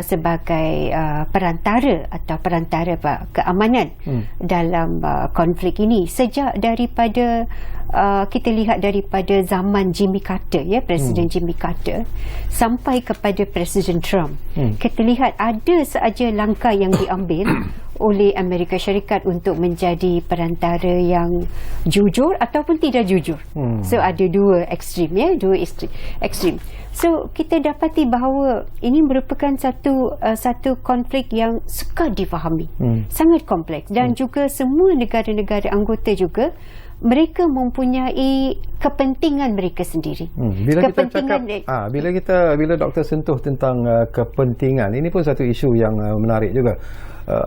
sebagai perantara keamanan dalam konflik ini sejak daripada kita lihat daripada zaman Jimmy Carter ya, Presiden Jimmy Carter sampai kepada Presiden Trump. Kita lihat ada sahaja langkah yang diambil oleh Amerika Syarikat untuk menjadi perantara yang jujur ataupun tidak jujur. So ada dua ekstrim. So kita dapati bahawa ini merupakan satu konflik yang sukar difahami, sangat kompleks, dan juga semua negara-negara anggota juga mereka mempunyai kepentingan mereka sendiri. Bila doktor sentuh tentang kepentingan, ini pun satu isu yang menarik juga.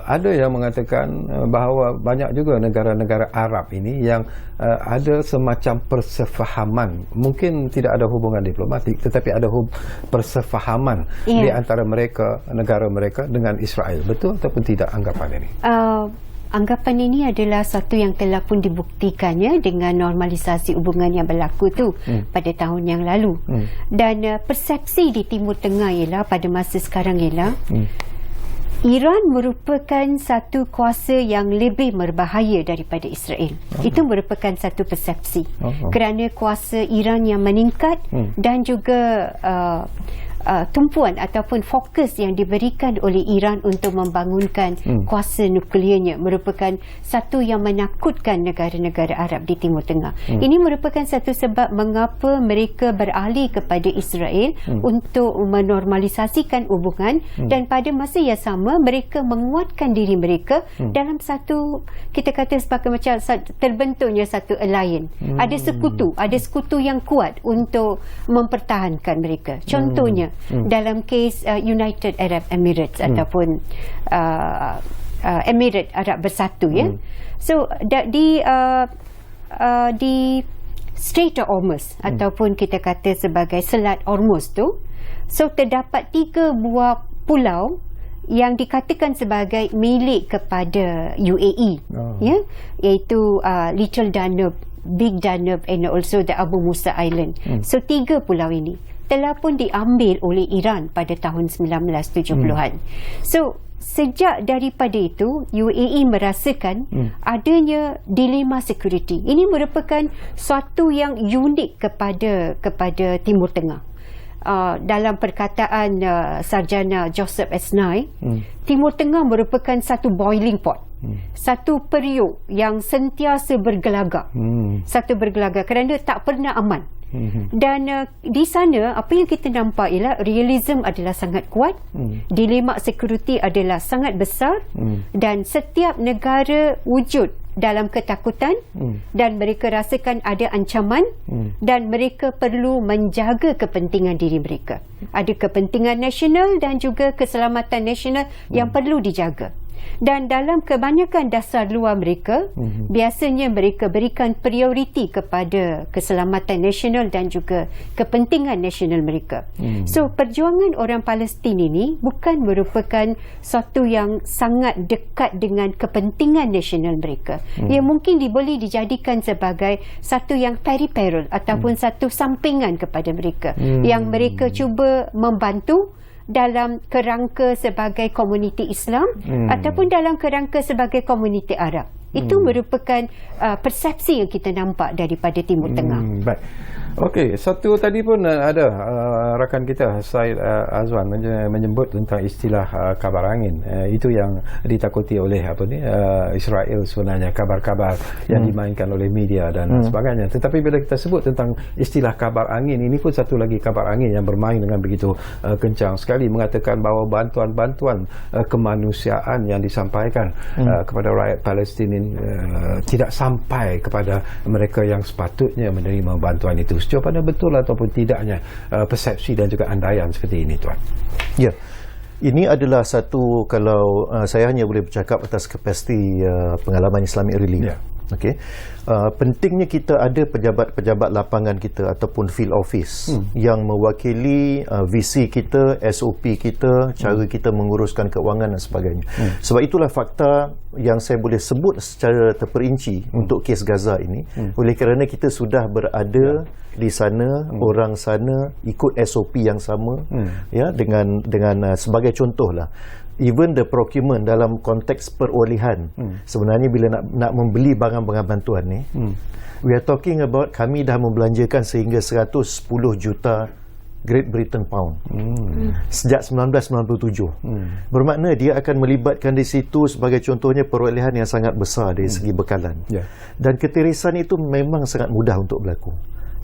Ada yang mengatakan bahawa banyak juga negara-negara Arab ini yang ada semacam persefahaman, mungkin tidak ada hubungan diplomatik, tetapi ada persefahaman di antara mereka, negara mereka dengan Israel. Betul ataupun tidak anggapan ini? Anggapan ini adalah satu yang telah pun dibuktikannya dengan normalisasi hubungan yang berlaku tu pada tahun yang lalu. Dan persepsi di Timur Tengah ialah pada masa sekarang ialah Iran merupakan satu kuasa yang lebih berbahaya daripada Israel. Itu merupakan satu persepsi. Kerana kuasa Iran yang meningkat dan juga tumpuan ataupun fokus yang diberikan oleh Iran untuk membangunkan kuasa nukliernya merupakan satu yang menakutkan negara-negara Arab di Timur Tengah. Ini merupakan satu sebab mengapa mereka beralih kepada Israel untuk menormalisasikan hubungan dan pada masa yang sama mereka menguatkan diri mereka dalam satu, kita kata sebagai macam terbentuknya satu alliance. Ada sekutu yang kuat untuk mempertahankan mereka. Contohnya dalam kes United Arab Emirates ataupun Emirat Arab Bersatu, ya. So di Strait of Hormuz ataupun kita kata sebagai Selat Hormuz tu, so terdapat 3 buah pulau yang dikatakan sebagai milik kepada UAE, ya, iaitu Little Danube, Big Danube and also the Abu Musa Island. So 3 pulau ini telah pun diambil oleh Iran pada tahun 1970-an. So sejak daripada itu UAE merasakan adanya dilema security. Ini merupakan suatu yang unik kepada Timur Tengah. Dalam perkataan sarjana Joseph Esnay, Timur Tengah merupakan satu boiling pot, satu periuk yang sentiasa bergelagak, kerana tak pernah aman. Dan di sana apa yang kita nampak ialah realism adalah sangat kuat, dilema security adalah sangat besar, dan setiap negara wujud dalam ketakutan dan mereka rasakan ada ancaman dan mereka perlu menjaga kepentingan diri mereka. Ada kepentingan nasional dan juga keselamatan nasional yang perlu dijaga. Dan dalam kebanyakan dasar luar mereka, biasanya mereka berikan prioriti kepada keselamatan nasional dan juga kepentingan nasional mereka. So perjuangan orang Palestin ini bukan merupakan suatu yang sangat dekat dengan kepentingan nasional mereka. Ia mungkin boleh dijadikan sebagai satu yang peripheral ataupun satu sampingan kepada mereka, yang mereka cuba membantu dalam kerangka sebagai komuniti Islam ataupun dalam kerangka sebagai komuniti Arab. Itu merupakan persepsi yang kita nampak daripada Timur Tengah. Baik. Okey, satu tadi pun ada rakan kita Said Azwan menyebut tentang istilah kabar angin. Itu yang ditakuti oleh Israel sebenarnya, kabar-kabar yang dimainkan oleh media dan sebagainya. Tetapi bila kita sebut tentang istilah kabar angin, ini pun satu lagi kabar angin yang bermain dengan begitu kencang sekali, mengatakan bahawa bantuan-bantuan kemanusiaan yang disampaikan kepada rakyat Palestin tidak sampai kepada mereka yang sepatutnya menerima bantuan itu. Sejauh mana betul ataupun tidaknya persepsi dan juga andaian seperti ini, Tuan? Ya, ini adalah satu, kalau saya hanya boleh bercakap atas kapasiti pengalaman Islamic Relief. Ya. Okey. Pentingnya kita ada pejabat-pejabat lapangan kita ataupun field office yang mewakili visi kita, SOP kita, cara kita menguruskan keuangan dan sebagainya. Sebab itulah fakta yang saya boleh sebut secara terperinci untuk kes Gaza ini, oleh kerana kita sudah berada di sana, orang sana ikut SOP yang sama, ya, dengan sebagai contohlah, even the procurement dalam konteks perolehan, sebenarnya bila nak membeli barang-barang bantuan ni, we are talking about, kami dah membelanjakan sehingga 110 juta Great Britain pound sejak 1997. Bermakna dia akan melibatkan di situ sebagai contohnya perolehan yang sangat besar dari segi bekalan. Dan ketirisan itu memang sangat mudah untuk berlaku.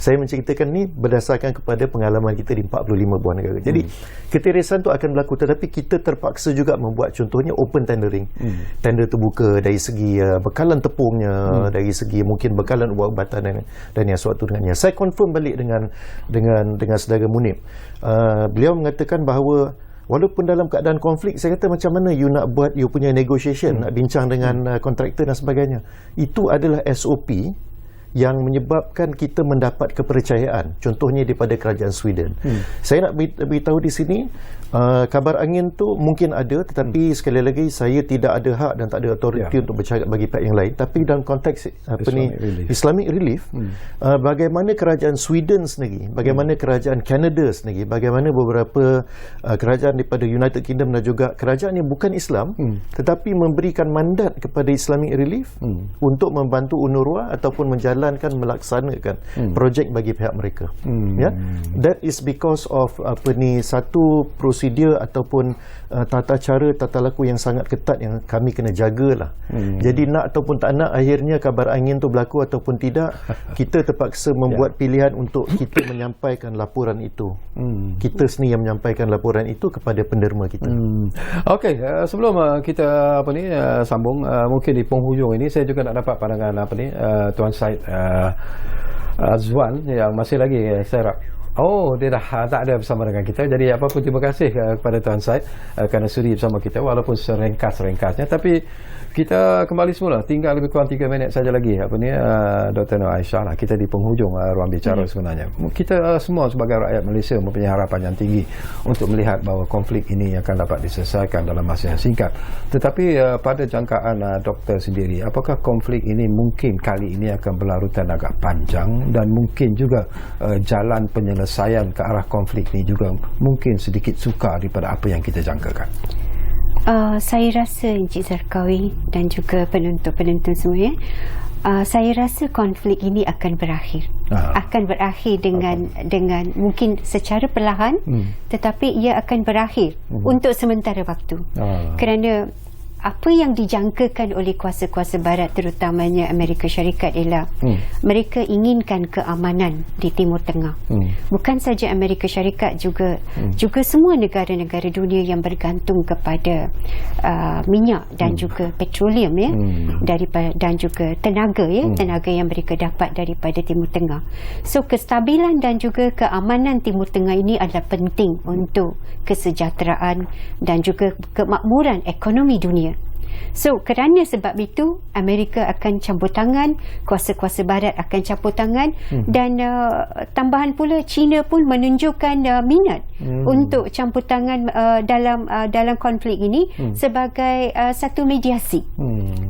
Saya menceritakan ni berdasarkan kepada pengalaman kita di 45 buah negara. Jadi ketirisan tu akan berlaku, tetapi kita terpaksa juga membuat contohnya open tendering. Tender terbuka dari segi bekalan tepungnya, dari segi mungkin bekalan ubat-ubatan dan yang suatu dengannya. Saya confirm balik dengan saudara Munib. Beliau mengatakan bahawa walaupun dalam keadaan konflik, saya kata macam mana you nak buat you punya negotiation, nak bincang dengan kontraktor dan sebagainya. Itu adalah SOP yang menyebabkan kita mendapat kepercayaan, contohnya daripada kerajaan Sweden. Saya nak beritahu di sini, kabar angin tu mungkin ada, tetapi sekali lagi saya tidak ada hak dan tak ada authority untuk bercakap bagi pihak yang lain. Tapi dalam konteks Islamic Relief, bagaimana kerajaan Sweden sendiri, bagaimana kerajaan Canada sendiri, bagaimana beberapa kerajaan daripada United Kingdom dan juga kerajaan yang bukan Islam, tetapi memberikan mandat kepada Islamic Relief untuk membantu UNRWA ataupun melaksanakan projek bagi pihak mereka. That is because of satu prosedur ataupun tata cara, tata laku yang sangat ketat yang kami kena jagalah. Jadi nak ataupun tak nak, akhirnya kabar angin tu berlaku ataupun tidak, kita terpaksa membuat pilihan untuk kita menyampaikan laporan itu. Kita sendiri yang menyampaikan laporan itu kepada penderma kita. Okey, sebelum kita sambung, mungkin di penghujung ini saya juga nak dapat pandangan Tuan Syed Azwan yang masih lagi saya harap. Oh, dia dah tak ada bersama dengan kita. Jadi apa pun terima kasih kepada Tuan Syed kerana sudi bersama kita walaupun serengkas-ringkasnya, tapi kita kembali semula. Tinggal lebih kurang 3 minit saja lagi Dr. Nur Aisyah lah. Kita di penghujung ruang bicara sebenarnya. Kita semua sebagai rakyat Malaysia mempunyai harapan yang tinggi untuk melihat bahawa konflik ini akan dapat diselesaikan dalam masa yang singkat. Tetapi pada jangkaan doktor sendiri, apakah konflik ini mungkin kali ini akan berlarutan agak panjang, dan mungkin juga jalan penyelesaian ke arah konflik ini juga mungkin sedikit sukar daripada apa yang kita jangkakan? Saya rasa Encik Zarqawi dan juga penonton-penonton semua, saya rasa konflik ini akan berakhir. Akan berakhir dengan mungkin secara perlahan, tetapi ia akan berakhir untuk sementara waktu. Kerana apa yang dijangkakan oleh kuasa-kuasa barat, terutamanya Amerika Syarikat, ialah mereka inginkan keamanan di Timur Tengah. Bukan saja Amerika Syarikat, juga semua negara-negara dunia yang bergantung kepada minyak dan juga petroleum dan juga tenaga tenaga yang mereka dapat daripada Timur Tengah. So kestabilan dan juga keamanan Timur Tengah ini adalah penting untuk kesejahteraan dan juga kemakmuran ekonomi dunia. So kerana sebab itu Amerika akan campur tangan, kuasa-kuasa barat akan campur tangan, dan tambahan pula China pun menunjukkan minat untuk campur tangan dalam konflik ini sebagai satu mediasi.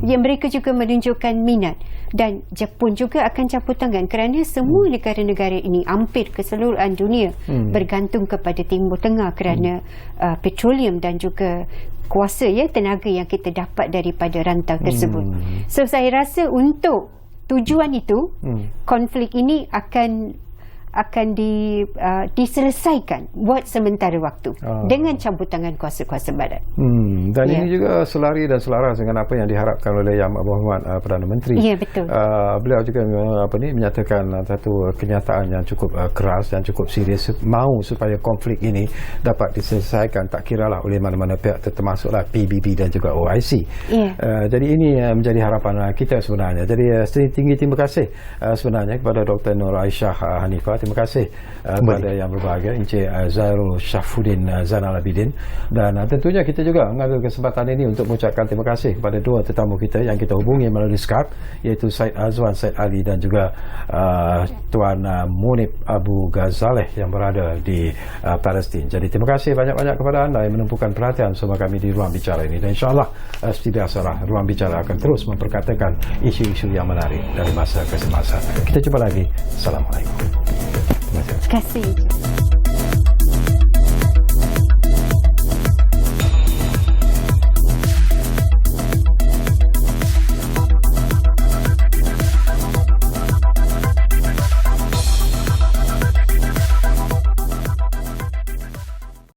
Yang mereka juga menunjukkan minat, dan Jepun juga akan campur tangan kerana semua negara-negara ini hampir keseluruhan dunia bergantung kepada Timur Tengah kerana petroleum dan juga kuasa tenaga yang kita dapat daripada rantau tersebut. So saya rasa untuk tujuan itu konflik ini akan diselesaikan buat sementara waktu dengan campur tangan kuasa-kuasa barat. Dan ini juga selari dan selaras dengan apa yang diharapkan oleh Yang Berhormat Perdana Menteri. Ya, betul. Beliau juga menyatakan satu kenyataan yang cukup keras dan cukup serius, mahu supaya konflik ini dapat diselesaikan, tak kiralah oleh mana-mana pihak, termasuklah PBB dan juga OIC. Jadi ini menjadi harapan kita sebenarnya. Jadi tinggi terima kasih sebenarnya kepada Dr. Nur Aisyah Hanifah. Terima kasih kepada yang berbahagia Encik Zairul Syafuddin Zainal Abidin, dan tentunya kita juga mengambil kesempatan ini untuk mengucapkan terima kasih kepada dua tetamu kita yang kita hubungi melalui Skype, iaitu Syed Azwan Syed Ali dan juga Tuan Munib Abu Ghazaleh yang berada di Palestin. Jadi terima kasih banyak-banyak kepada anda yang menumpukan perhatian bersama kami di Ruang Bicara ini, dan insyaAllah seperti biasalah Ruang Bicara akan terus memperkatakan isu-isu yang menarik dari masa ke semasa. Kita jumpa lagi. Assalamualaikum. Terima kasih.